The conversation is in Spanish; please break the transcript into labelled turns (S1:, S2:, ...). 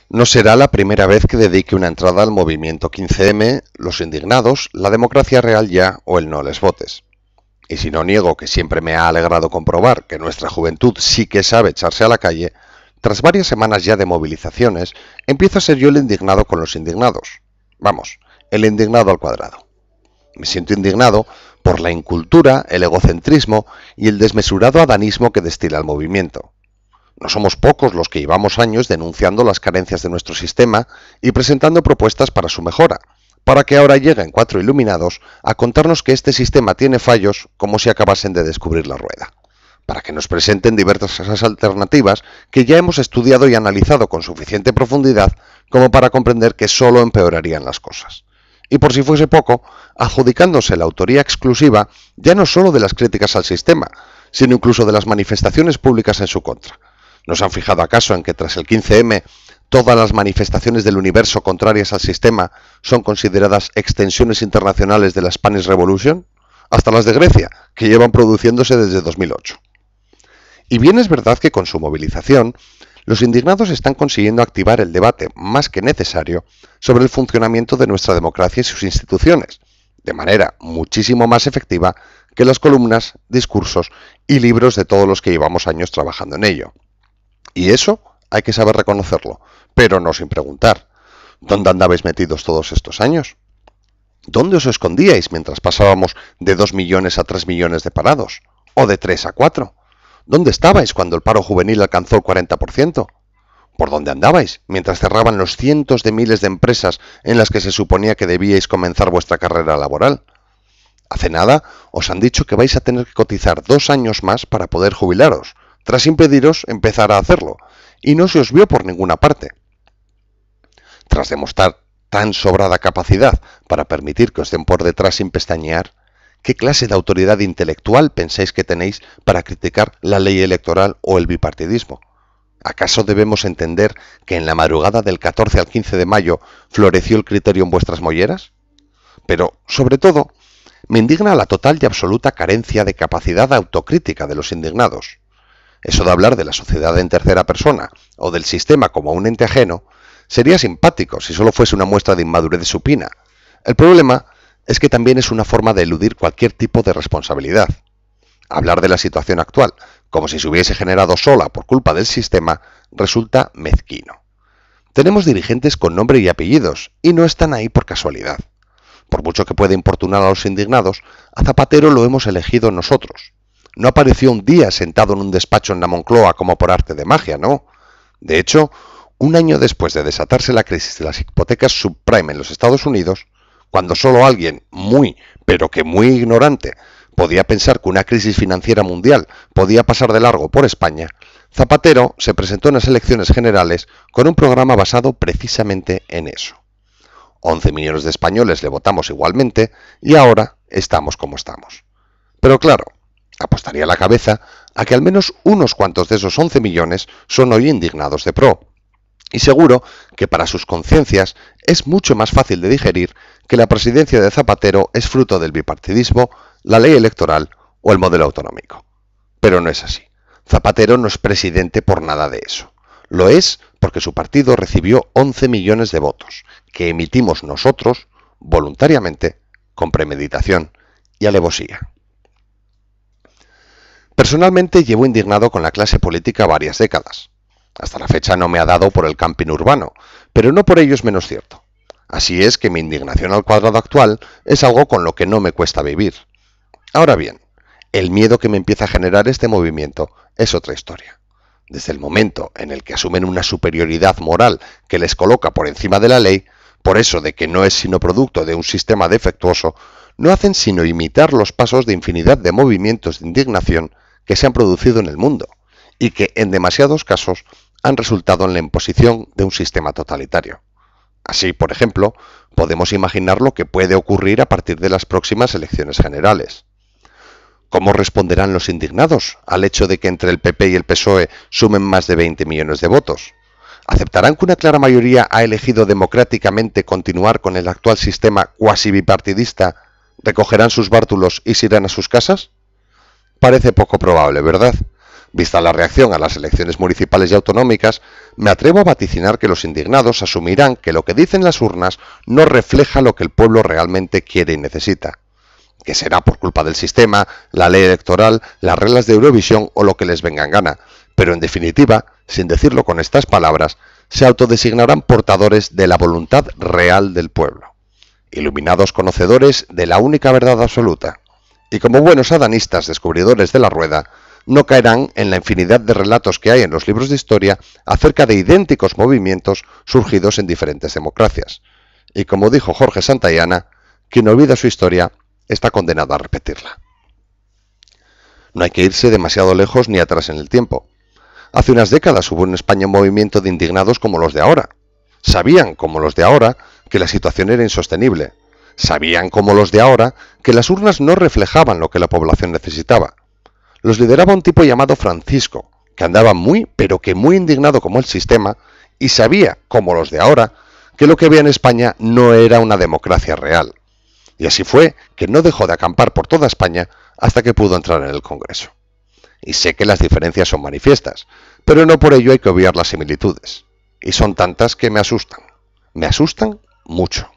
S1: No será la primera vez que dedique una entrada al movimiento 15M, los indignados, la democracia real ya o el no les votes. Y si no niego que siempre me ha alegrado comprobar que nuestra juventud sí que sabe echarse a la calle, tras varias semanas ya de movilizaciones, empiezo a ser yo el indignado con los indignados. Vamos, el indignado al cuadrado. Me siento indignado por la incultura, el egocentrismo y el desmesurado adanismo que destila el movimiento. No somos pocos los que llevamos años denunciando las carencias de nuestro sistema y presentando propuestas para su mejora, para que ahora lleguen cuatro iluminados a contarnos que este sistema tiene fallos como si acabasen de descubrir la rueda, para que nos presenten diversas alternativas que ya hemos estudiado y analizado con suficiente profundidad como para comprender que solo empeorarían las cosas. Y por si fuese poco, adjudicándose la autoría exclusiva ya no solo de las críticas al sistema, sino incluso de las manifestaciones públicas en su contra. ¿No se han fijado acaso en que tras el 15M todas las manifestaciones del universo contrarias al sistema son consideradas extensiones internacionales de la Spanish Revolution? Hasta las de Grecia, que llevan produciéndose desde 2008. Y bien es verdad que con su movilización, los indignados están consiguiendo activar el debate más que necesario sobre el funcionamiento de nuestra democracia y sus instituciones, de manera muchísimo más efectiva que las columnas, discursos y libros de todos los que llevamos años trabajando en ello. Y eso hay que saber reconocerlo, pero no sin preguntar. ¿Dónde andabais metidos todos estos años? ¿Dónde os escondíais mientras pasábamos de 2 millones a 3 millones de parados? ¿O de 3 a 4? ¿Dónde estabais cuando el paro juvenil alcanzó el 40%? ¿Por dónde andabais mientras cerraban los cientos de miles de empresas en las que se suponía que debíais comenzar vuestra carrera laboral? Hace nada os han dicho que vais a tener que cotizar 2 años más para poder jubilaros, tras impediros empezar a hacerlo, y no se os vio por ninguna parte. Tras demostrar tan sobrada capacidad para permitir que os den por detrás sin pestañear, ¿qué clase de autoridad intelectual pensáis que tenéis para criticar la ley electoral o el bipartidismo? ¿Acaso debemos entender que en la madrugada del 14 al 15 de mayo floreció el criterio en vuestras molleras? Pero, sobre todo, me indigna la total y absoluta carencia de capacidad autocrítica de los indignados. Eso de hablar de la sociedad en tercera persona o del sistema como un ente ajeno sería simpático si solo fuese una muestra de inmadurez supina. El problema es que también es una forma de eludir cualquier tipo de responsabilidad. Hablar de la situación actual como si se hubiese generado sola por culpa del sistema resulta mezquino. Tenemos dirigentes con nombre y apellidos y no están ahí por casualidad. Por mucho que pueda importunar a los indignados, a Zapatero lo hemos elegido nosotros. No apareció un día sentado en un despacho en la Moncloa como por arte de magia, ¿no? De hecho, un año después de desatarse la crisis de las hipotecas subprime en los Estados Unidos, cuando solo alguien muy, pero que muy ignorante, podía pensar que una crisis financiera mundial podía pasar de largo por España, Zapatero se presentó en las elecciones generales con un programa basado precisamente en eso. 11 millones de españoles le votamos igualmente y ahora estamos como estamos. Pero claro, apostaría la cabeza a que al menos unos cuantos de esos 11 millones son hoy indignados de pro. Y seguro que para sus conciencias es mucho más fácil de digerir que la presidencia de Zapatero es fruto del bipartidismo, la ley electoral o el modelo autonómico. Pero no es así. Zapatero no es presidente por nada de eso. Lo es porque su partido recibió 11 millones de votos, que emitimos nosotros, voluntariamente, con premeditación y alevosía. Personalmente llevo indignado con la clase política varias décadas. Hasta la fecha no me ha dado por el camping urbano, pero no por ello es menos cierto. Así es que mi indignación al cuadrado actual es algo con lo que no me cuesta vivir. Ahora bien, el miedo que me empieza a generar este movimiento es otra historia. Desde el momento en el que asumen una superioridad moral que les coloca por encima de la ley, por eso de que no es sino producto de un sistema defectuoso, no hacen sino imitar los pasos de infinidad de movimientos de indignación que se han producido en el mundo, y que en demasiados casos han resultado en la imposición de un sistema totalitario. Así, por ejemplo, podemos imaginar lo que puede ocurrir a partir de las próximas elecciones generales. ¿Cómo responderán los indignados al hecho de que entre el PP y el PSOE sumen más de 20 millones de votos? ¿Aceptarán que una clara mayoría ha elegido democráticamente continuar con el actual sistema cuasi bipartidista, recogerán sus bártulos y se irán a sus casas? Parece poco probable, ¿verdad? Vista la reacción a las elecciones municipales y autonómicas, me atrevo a vaticinar que los indignados asumirán que lo que dicen las urnas no refleja lo que el pueblo realmente quiere y necesita, que será por culpa del sistema, la ley electoral, las reglas de Eurovisión o lo que les venga en gana, pero en definitiva, sin decirlo con estas palabras, se autodesignarán portadores de la voluntad real del pueblo, iluminados conocedores de la única verdad absoluta, y como buenos adanistas descubridores de la rueda, no caerán en la infinidad de relatos que hay en los libros de historia acerca de idénticos movimientos surgidos en diferentes democracias. Y como dijo Jorge Santayana, quien olvida su historia está condenado a repetirla. No hay que irse demasiado lejos ni atrás en el tiempo. Hace unas décadas hubo en España un movimiento de indignados como los de ahora. Sabían, como los de ahora, que la situación era insostenible. Sabían, como los de ahora, que las urnas no reflejaban lo que la población necesitaba. Los lideraba un tipo llamado Francisco, que andaba muy, pero que muy indignado como el sistema, y sabía, como los de ahora, que lo que había en España no era una democracia real. Y así fue que no dejó de acampar por toda España hasta que pudo entrar en el Congreso. Y sé que las diferencias son manifiestas, pero no por ello hay que obviar las similitudes. Y son tantas que me asustan. Me asustan mucho.